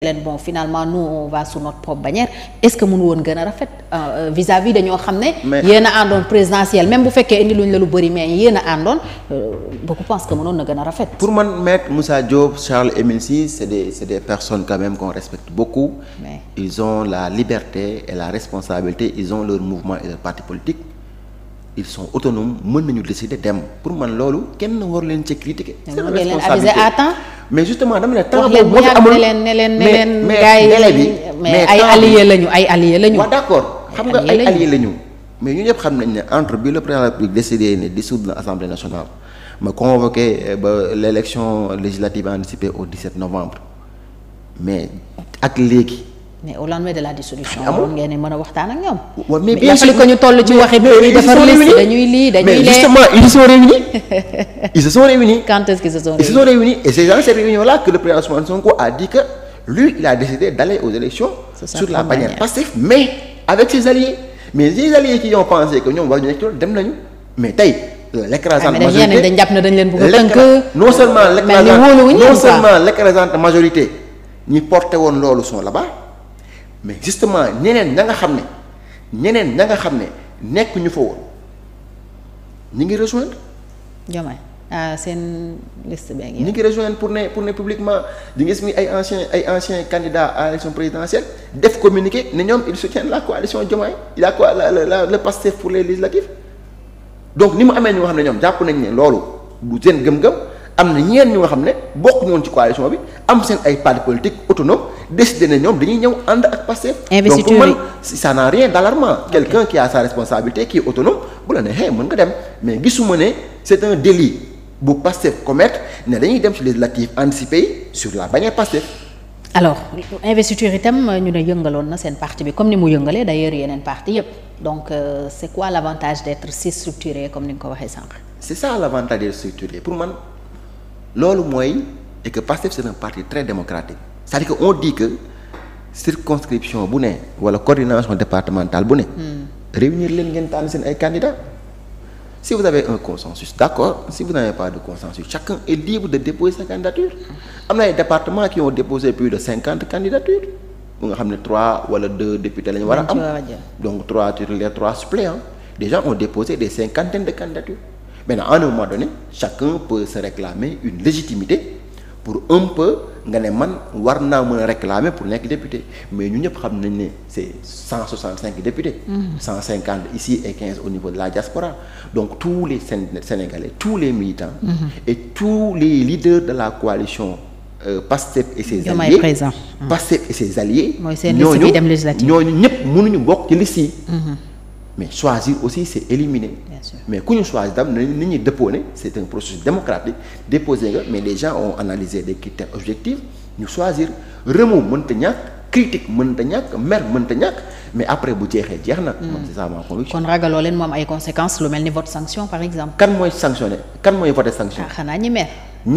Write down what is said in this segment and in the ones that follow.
leen bon finalement nous on va sous notre propre bannière est-ce que mënu woon gën a rafet vis-à-vis dañoo xam ne yéen a àndoon présidentielle même bu fekkee indi luñ la lu bëri mais yéen a àndoon beaucoup pense que mënoon na gën a rafet. Pour man Maître Moussa Diop, Charles Émile Sy c'est des personnes quand même qu'on respecte beaucoup. Mais ils ont la liberté et la responsabilité, ils ont leur mouvement et leur parti politique. Ils sont autonomes, mën nañu décider dem pour man loolu kenn war leen ci critiquer. C'est une responsabilité à temps. Mais justement dama ne temps boobu moo fi amul ne leen gars yi mais ay alliés lañu. waaw d'accord xam nga ay alliés lañu. mais ñu ñëpp xam nañ ne entre bi le président de la République décidé ne dissoudre l'Assemblée nationale ma convoqué ba l'élection législative anticipée au 17 novembre mais ak léegi. Mais au lendemain de la dissolution. waroon ngeen mën a waxtaan ak ñoom. waaw mais bien sûr ko ñu toll ci waxi dañuy defar liste dañuy lii dañuy lee. mais justement ils se sont réunis. Ils se sont réunis. Quand est-ce qu'ils se sont réunis? Ils se sont réunis et c'est dans cette réunion-là que le président Ousmane Sonko a dit que lui il a décidé d'aller aux élections sur la bannière Pastef mais avec ses alliés. Mais les alliés qui ont pensé que ñoom war ñu nekk loolu dem nañu mais tey l'écrasante majorité dañ jàpp ne dañ leen bëgg a tënk. non seulement l'écrasante majorité ñi porté woon loolu sont là-bas. Mais justement ñeneen ña nga xam ne nekk ñu fa woon ñu ngi rejoindre. Diomaye seen liste bi ñu ngi rejoindre pour ne publiquement di gis mi ay anciens candidats à l'élection présidentielle def communiqué ne ñoom ils soutiennent la coalition Diomaye il y a quoi le Pastef pour les législatives. Donc ni mu amee ñu nga xam ne ñoom jàpp nañ ne loolu du seen gëm-gëm am na ñeen ñu nga xam ne bokk ñoon ci coalition bi am seen ay partis politiques autonomes décidé na ñoom dañuy ñëw ànd ak Pastef. Donc pour man ça n'a rien d'alarmant. Quelqu'un qui a sa responsabilité qui est autonome bu la neexee mën nga dem mais gisuma ne c'est un délit bu Pastef commettre ne dañuy dem ci législative anticipée sur la bannière Pastef. Alors investiture itam ñu ne yëngaloon na seen parti bi comme ni mu yëngalee d'ailleurs yeneen parti yépp donc c'est quoi l'avantage d'être si structuré comme ni nga ko waxee sànq. C'est ça l'avantage d'être structuré pour man loolu mooy et que Pastef c'est un parti très démocratique. C'est-à-dire que on dit que circonscription bu ne wala coordination départementale bu ne. réunir leen ngeen tànn seen ay candidats. Si vous avez un consensus d'accord si vous n'avez pas de consensus chacun est libre de déposer sa candidature. am na ay départements qui ont déposé plus de 50 candidatures bu nga xam ne 3 wala 2 députés la ñu war a am. Donc 3 titulaires 3 suppléants. Des gens ont déposé des cinquantaines de candidatures. Maintenant à un moment donné chacun peut se réclamer une légitimité pour un peu nga ne man war naa mën a réclamer pour nekk député mais ñu ñëpp xam nañ ne c'est 165 députés. 150 ici et 15 au niveau de la diaspora donc tous les Sénégalais tous les militants. Et tous les leaders de la coalition Pastef et ses alliés Pastef et ses alliés. ñooñu ñëpp mënuñu bokk ci liste yi. Mais choisir aussi c'est éliminer. Bien sûr. Mais ku ñu choisir tam nit ñi dépôt ne c'est un processus démocratique déposé nga mais les gens ont analysé des critères objectifs ñu choisir remous mënta ñàkk critique mënta ñàkk mer mënta ñàkk mais après bu jeexee jeex na. C'est ça ma conviction. Kon ragaloo leen moom ay conséquences lu mel ni vote sanction par exemple. Kan mooy sanctionné kan mooy voté sanction. Xanaa ñi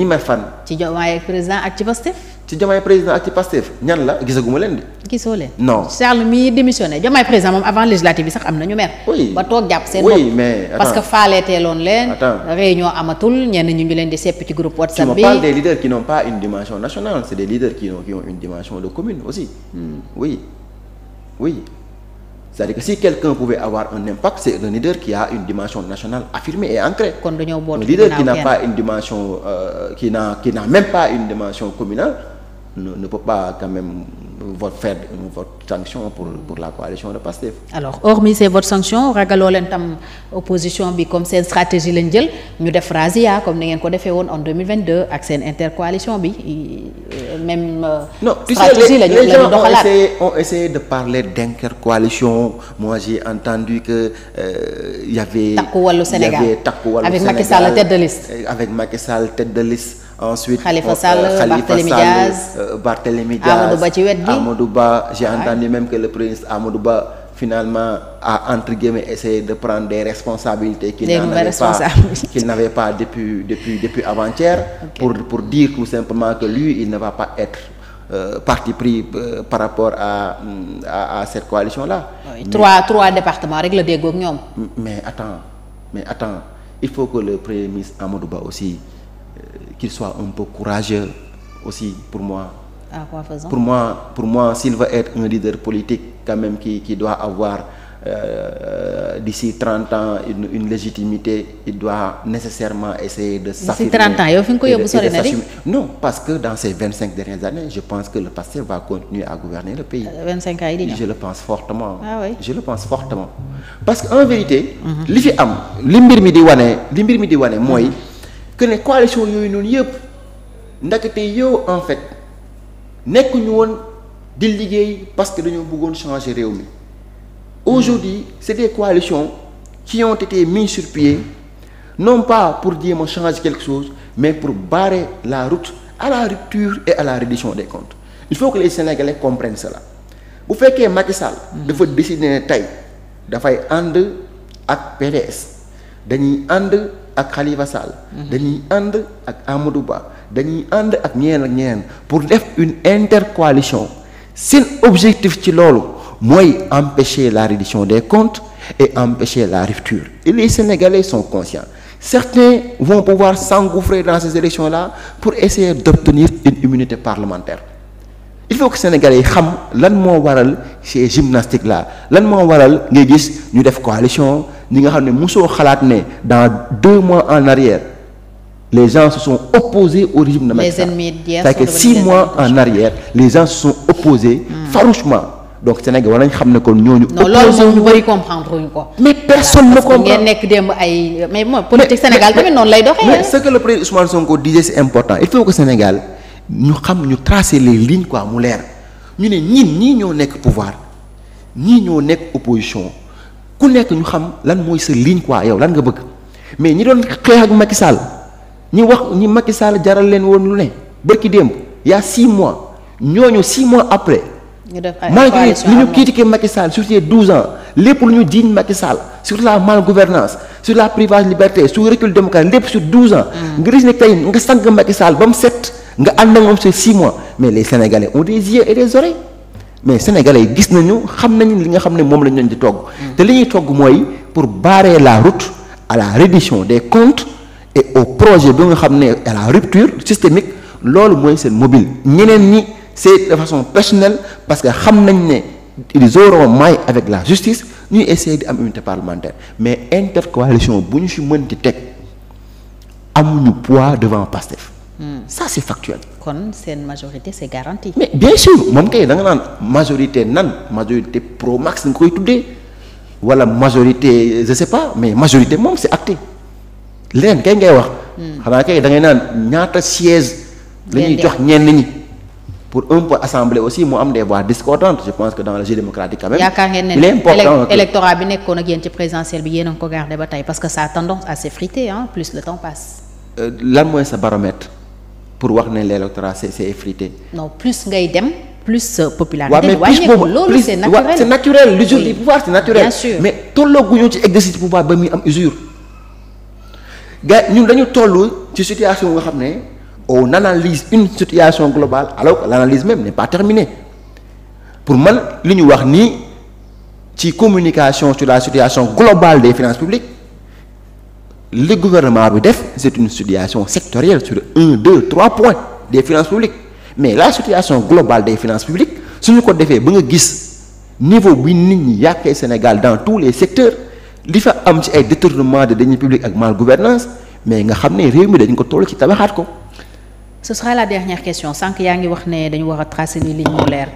mer fan. Ci Diomaye président ak ci Pastef. Ci Diomaye président ak ci Pastef ñan la gisaguma leen de. Gisoo leen. Non Charles mi démissionné Diomaye président moom avant législative bi sax am na ñu mer. Oui ba toog jàpp seen bopp. Oui mais parce que faaleeteeloon leen. Réunion amatul ñenn ñu leen di sepp ci groupe WhatsApp bi. Tu me parles des leaders qui n'ont pas une dimension nationale c'est des leaders qui ont une dimension de commune aussi. Oui. C'est-à-dire que si quelqu'un pouvait avoir un impact c'est un leader qui a une dimension nationale affirmée et ancrée. Kon dañoo boot un leader qui n'a pas une dimension qui n'a même pas une dimension communale ne peut pas quand même faire une vote sanction pour la coalition de Pastef. Alors hormis ces votes sanctions ragaloo leen tam opposition bi comme seen stratégie lañ jël ñu def razzia comme ni ngeen ko defee woon en 2022 ak seen intercoalition bi même. Non stratégie la ñu doxalaat. Les gens ont essayé de parler d'intercoalition. Moi j'ai entendu que y avait. Takku Wallu Sénégal avec Macky Sall tête de liste. Avec Macky Sall tête de liste. Ensuite Khalifa Sall Barthélémy Diaz Amadou Ba j'ai entendu même que le président Amadou Ba finalement a entre guillemets essayé de prendre des responsabilités qu'il n'avait pas depuis avant-hier pour dire tout simplement que lui il ne va pas être parti pris par rapport à cette coalition-là. Trois départements rek la déggoog ñoom. Mais attends il faut que le premier ministre Amadou Ba aussi qu'il soit un peu courageux aussi pour moi À quoi faisant? Pour moi, s'il veut être un leader politique quand même qui doit avoir d'ici 30 ans une légitimité, il doit nécessairement essayer de s'affirmer. D'ici 30 ans yow fi nga ko yóbbu sori na di. Non, parce que dans ces 25 dernières années, je pense que le PASTEF va continuer à gouverner le pays. 25 ans yi di ñëw. Je le pense fortement. Ah oui. Je le pense fortement. Parce que en vérité. li fi am li mbir mi di wane mooy que ne coalition yooyu noonu yëpp ndakate yow en fait nekkuñu woon di liggéey parce que dañoo bëggoon changer réew mi. Aujourd'hui, c'est des coalitions qui ont été mises sur pied, non pas pour dire qu'on change quelque chose, mais pour barrer la route à la rupture et à la reddition des comptes. Il faut que les Sénégalais comprennent cela. Bu fekkee Macky Sall dafa décider ne tey dafay ànd ak PDS, dañuy ànd ak Khalifa Sall, dañuy ànd ak Amadou Ba, dañuy ànd ak ñeneen pour def une intercoalition. Seen objectif ci loolu mooy empêcher la reddition des comptes et empêcher la rupture. Et les Sénégalais sont conscients. Certains vont pouvoir s'engouffrer dans ces élections-là pour essayer d'obtenir une immunité parlementaire. Il faut que Sénégalais yi xam lan moo waral ces gymnastiques-là lan moo waral ngay gis ñu def coalition ñi nga xam ne mosoo xalaat ne dans 2 mois en arrière les gens se sont opposés au régime de Macky Sall. C'est que 6 mois en arrière les gens se sont opposés farouchement. Donc Sénégal war nañ xam ne kon ñooñu. non loolu moom ñu bëri comprendre wuñ ko. mais personne ne comprend ngeen nekk démb ay mais mooy politique Sénégal tamit noonu lay doxee. mais ce que le président Ousmane Sonko disait c'est important il faut que Sénégal ñu xam ñu tracer les lignes quoi mu leer ñu ne ñii ñoo nekk pouvoir ñii ñoo nekk opposition ku nekk ñu xam lan mooy sa ligne quoi yow lan nga bëgg mais ñi doon xeex ak Macky Sall ñi Macky Sall jaral leen woon lu ne bërki démb y a 6 mois ñooñu 6 mois après. malgré li ñu critiqué Macky Sall sur ces 12 ans lépp lu ñu jiiñ Macky Sall sur la malgouvernance sur la privation de liberté sur le recul démocratique lépp sur 12 ans. nga gis ne tey nga sang Macky Sall ba mu set nga ànd ak moom sur 6 mois mais les Sénégalais ont des yeux et des oreilles mais Sénégalais yi gis nañu xam nañu li nga xam ne moom la ñu leen di togg. te li ñuy togg mooy pour barrer la route à la reddition des comptes et au projet bi nga xam ne à la rupture systémique loolu mooy seen mobile ñeneen ñi. C'est de façon personnelle parce que xam nañ ne ils auront maille avec la justice ñuy essayer di am immunité parlementaire mais intercoalition bu ñu fi mën di teg amuñu poids devant Pastef. Ça c'est factuel. kon seen majorité c'est garanti. mais bien sûr moom kay da nga naan majorité pro max nga koy tuddee wala majorité je sais pas mais majorité moom c'est acté leneen kay ngay wax. xanaa kay da ngay naan ñaata siège la ñuy jox ñenn ñi. pour un peu assembler aussi mu am des voix discordantes je pense que dans le jeu démocratique quand même. yaakaar ngeen ne électorat bi nekkoon ak yéen ci présidentielle bi yéen a ngi ko garder ba tey parce que ça a tendance à s'effriter plus le temps passe. lan mooy sa baromètre pour wax ne l'électorat c'est effrité. non plus ngay dem plus popularité bi wàññeeku loolu c'est naturel. c'est naturel l'usure du pouvoir c'est naturel. bien sûr mais tollooguñu ci exercice du pouvoir ba muy am usure. gars ñun dañu toll ci situation nga xam ne. On analyse une situation globale alors que l'analyse même n'est pas terminée pour man li ñu wax nii ci communication sur la situation globale des finances publiques le gouvernement bi def c'est une situation sectorielle sur 1, 2, 3 points des finances publiques mais la situation globale des finances publiques suñu ko defee ba nga gis niveau bi nit ñi yàqee Sénégal dans tous les secteurs li fa am ci ay détournement de deniers publics ak malgouvernance mais nga xam ne réew mi dañ ko toll ci tabaxaat ko. Ce sera la dernière question sànq yaa ngi wax ne dañu war a tracer ni ligne mu leer.